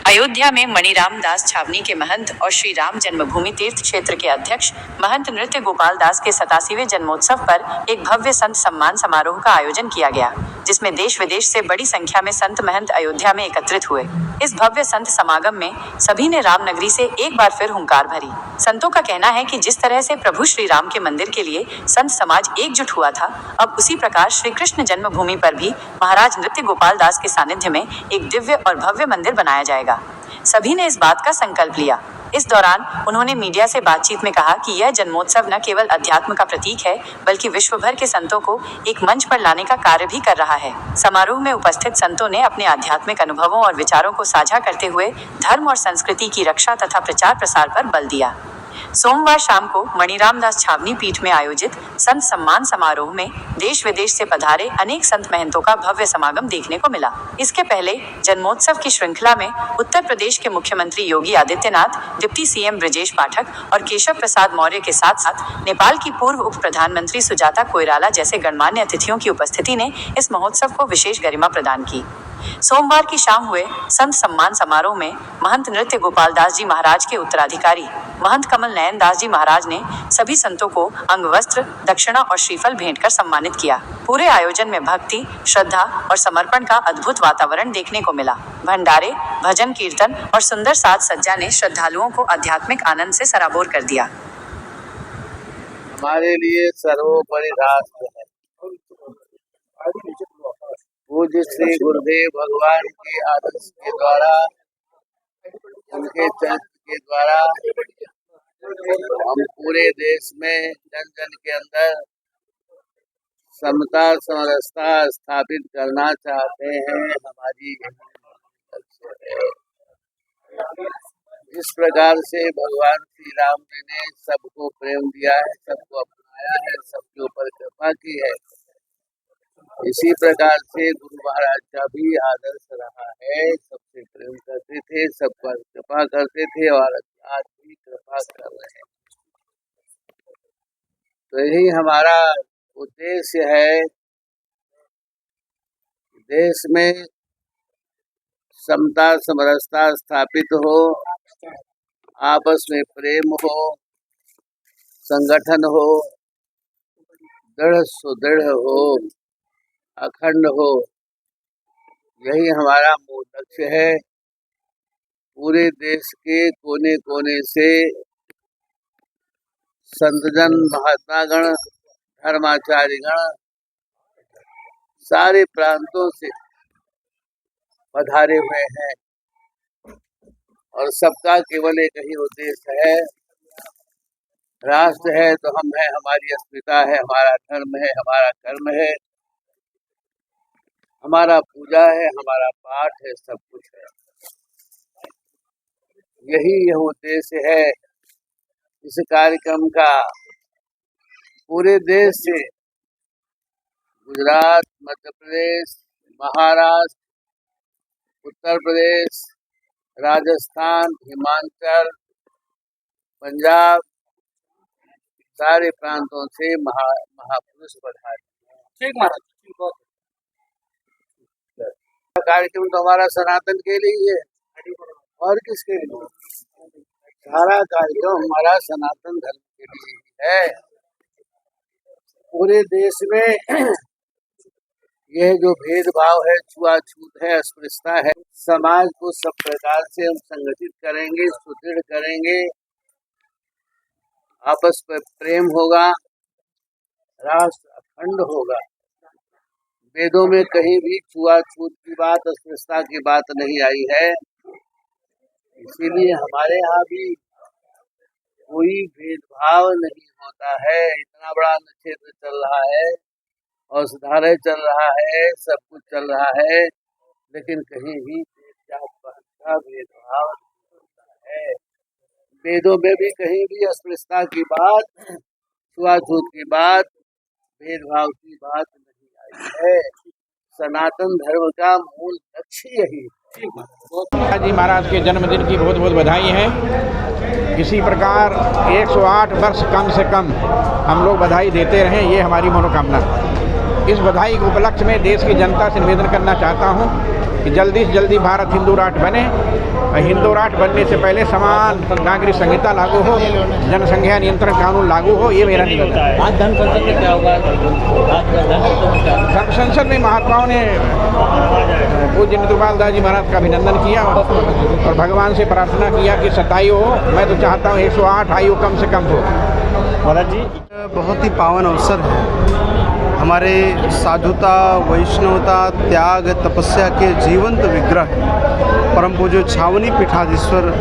अयोध्या में मणिराम दास छावनी के महंत और श्री राम जन्मभूमि तीर्थ क्षेत्र के अध्यक्ष महंत नृत्य गोपाल दास के 87वें जन्मोत्सव पर एक भव्य संत सम्मान समारोह का आयोजन किया गया, जिसमें देश विदेश से बड़ी संख्या में संत महंत अयोध्या में एकत्रित हुए। इस भव्य संत समागम में सभी ने रामनगरी से एक बार फिर हुंकार भरी। संतों का कहना है कि जिस तरह से प्रभु श्री राम के मंदिर के लिए संत समाज एकजुट हुआ था, अब उसी प्रकार श्री कृष्ण जन्मभूमि पर भी महाराज नृत्य गोपाल दास के सानिध्य में एक दिव्य और भव्य मंदिर बनाया जाएगा। सभी ने इस बात का संकल्प लिया। इस दौरान उन्होंने मीडिया से बातचीत में कहा कि यह जन्मोत्सव न केवल अध्यात्म का प्रतीक है, बल्कि विश्व भर के संतों को एक मंच पर लाने का कार्य भी कर रहा है। समारोह में उपस्थित संतों ने अपने आध्यात्मिक अनुभवों और विचारों को साझा करते हुए धर्म और संस्कृति की रक्षा तथा प्रचार प्रसार पर बल दिया। सोमवार शाम को मणिराम दास छावनी पीठ में आयोजित संत सम्मान समारोह में देश विदेश से पधारे अनेक संत महंतों का भव्य समागम देखने को मिला। इसके पहले जन्मोत्सव की श्रृंखला में उत्तर प्रदेश के मुख्यमंत्री योगी आदित्यनाथ, डिप्टी सीएम ब्रजेश पाठक और केशव प्रसाद मौर्य के साथ साथ नेपाल की पूर्व उप प्रधानमंत्री सुजाता कोइराला जैसे गणमान्य अतिथियों की उपस्थिति ने इस महोत्सव को विशेष गरिमा प्रदान की। सोमवार की शाम हुए संत सम्मान समारोह में महंत नृत्य गोपाल दास जी महाराज के उत्तराधिकारी महंत कमल नयन दास जी महाराज ने सभी संतों को अंगवस्त्र, दक्षिणा और श्रीफल भेंट कर सम्मानित किया। पूरे आयोजन में भक्ति, श्रद्धा और समर्पण का अद्भुत वातावरण देखने को मिला। भंडारे, भजन कीर्तन और सुंदर साज सज्जा ने श्रद्धालुओं को आध्यात्मिक आनंद से सराबोर कर दिया। हमारे लिए सर्वोपरि राष्ट्र है। पूज्य श्री गुरुदेव भगवान के आदर्श के द्वारा, उनके चरित्र के द्वारा हम पूरे देश में जन जन के अंदर समता समरसता स्थापित करना चाहते हैं। हमारी लक्ष्य है। जिस प्रकार से भगवान श्री राम जी ने सबको प्रेम दिया है, सबको अपनाया है, सबके ऊपर कृपा की है, इसी प्रकार से गुरु महाराज का भी आदर्श रहा है। सबसे प्रेम करते थे, सब पर कृपा करते थे और आज भी कृपा कर रहे हैं। तो यही हमारा उद्देश्य है। देश में समता समरसता स्थापित हो, आपस में प्रेम हो, संगठन हो, दृढ़ सुदृढ़ हो, अखंड हो, यही हमारा मूल लक्ष्य है। पूरे देश के कोने कोने से संतजन, महात्मागण, धर्माचार्यगण सारे प्रांतों से पधारे हुए हैं और सबका केवल एक ही उद्देश्य है। राष्ट्र है तो हम है, हमारी अस्मिता है, हमारा धर्म है, हमारा कर्म है, हमारा पूजा है, हमारा पाठ है, सब कुछ है। यही यह उद्देश्य है इस कार्यक्रम का। पूरे देश से गुजरात, मध्य प्रदेश, महाराष्ट्र, उत्तर प्रदेश, राजस्थान, हिमाचल, पंजाब, सारे प्रांतों से महापुरुष पधारे। कार्यक्रम तो हमारा सनातन के लिए है और किसके लिए? सारा कार्यक्रम हमारा सनातन धर्म के लिए है। पूरे देश में यह जो भेदभाव है, छुआछूत है, अस्पृश्यता है, समाज को सब प्रकार से हम संगठित करेंगे, सुदृढ़ करेंगे, आपस में प्रेम होगा, राष्ट्र अखंड होगा। वेदों में कहीं भी छुआछूत की बात, अस्पृश्यता की बात नहीं आई है। इसीलिए हमारे यहाँ भी कोई भेदभाव नहीं होता है। इतना बड़ा क्षेत्र चल रहा है, औषधालय चल रहा है, सब कुछ चल रहा है, लेकिन कहीं भी जात पात का भेदभाव नहीं होता है। वेदों में भी कहीं भी अस्पृश्यता की बात, छुआछूत की बात, भेदभाव की बात नहीं आई है। सनातन धर्म का मूल लक्ष्य यही है। जी महाराज के जन्मदिन की बहुत बहुत बधाई है। इसी प्रकार 108 वर्ष कम से कम हम लोग बधाई देते रहें, ये हमारी मनोकामना। इस बधाई के उपलक्ष्य में देश की जनता से निवेदन करना चाहता हूँ कि जल्दी से जल्दी भारत हिंदू राष्ट्र बने और हिंदू राष्ट्र बनने से पहले समान नागरिक संहिता लागू हो, जनसंख्या नियंत्रण कानून लागू हो, ये मेरा निवेदन है। आज धर्म संसद में क्या होगा? धर्म संसद में महात्माओं ने पूज्य नृत्यगोपाल दास जी महाराज का अभिनंदन किया और भगवान से प्रार्थना किया कि 27 हो, मैं तो चाहता हूँ 108 आयु कम से कम हो। महाराज जी, बहुत ही पावन अवसर है। हमारे साधुता, वैष्णवता, त्याग, तपस्या के जीवंत विग्रह परम पूज्य छावनी पीठाधीश्वर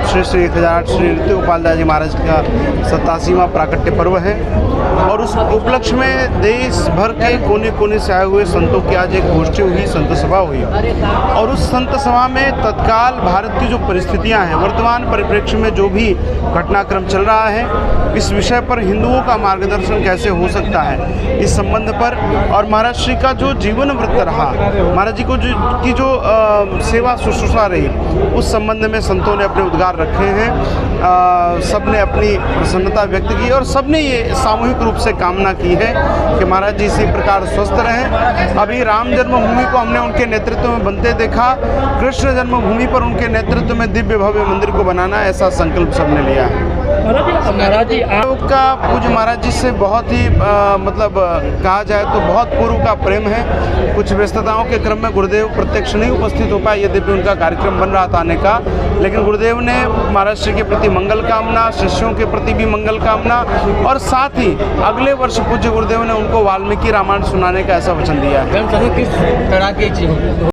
श्री 1008 श्री नृत्यगोपाल दास जी महाराज का 87वां प्राकट्य पर्व है और उस उपलक्ष्य में देश भर के कोने कोने से आए हुए संतों की आज एक गोष्ठी हुई, संत सभा हुई और उस संत सभा में तत्काल भारत की जो परिस्थितियां हैं, वर्तमान परिप्रेक्ष्य में जो भी घटनाक्रम चल रहा है, इस विषय पर हिंदुओं का मार्गदर्शन कैसे हो सकता है, इस संबंध पर और महाराज श्री का जो जीवन वृत्त रहा, महाराज जी को जो सेवा शुश्रूषा रही, उस संबंध में संतों ने अपने उद्गार रखे हैं। सब ने अपनी प्रसन्नता व्यक्त की और सब ने ये सामूहिक रूप से कामना की है कि महाराज जी इसी प्रकार स्वस्थ रहें। अभी राम जन्मभूमि को हमने उनके नेतृत्व में बनते देखा, कृष्ण जन्मभूमि पर उनके नेतृत्व में दिव्य भव्य मंदिर को बनाना, ऐसा संकल्प सबने लिया है। महाराज जी का पूज्य महाराज जी से बहुत ही मतलब कहा जाए तो बहुत पूर्व का प्रेम है। कुछ व्यस्तताओं के क्रम में गुरुदेव प्रत्यक्ष नहीं उपस्थित हो पाए, यद्यपि उनका कार्यक्रम बन रहा था आने का, लेकिन गुरुदेव ने महाराज श्री के प्रति मंगल कामना, शिष्यों के प्रति भी मंगल कामना और साथ ही अगले वर्ष पूज्य गुरुदेव ने उनको वाल्मीकि रामायण सुनाने का ऐसा वचन दिया है। किस तरह की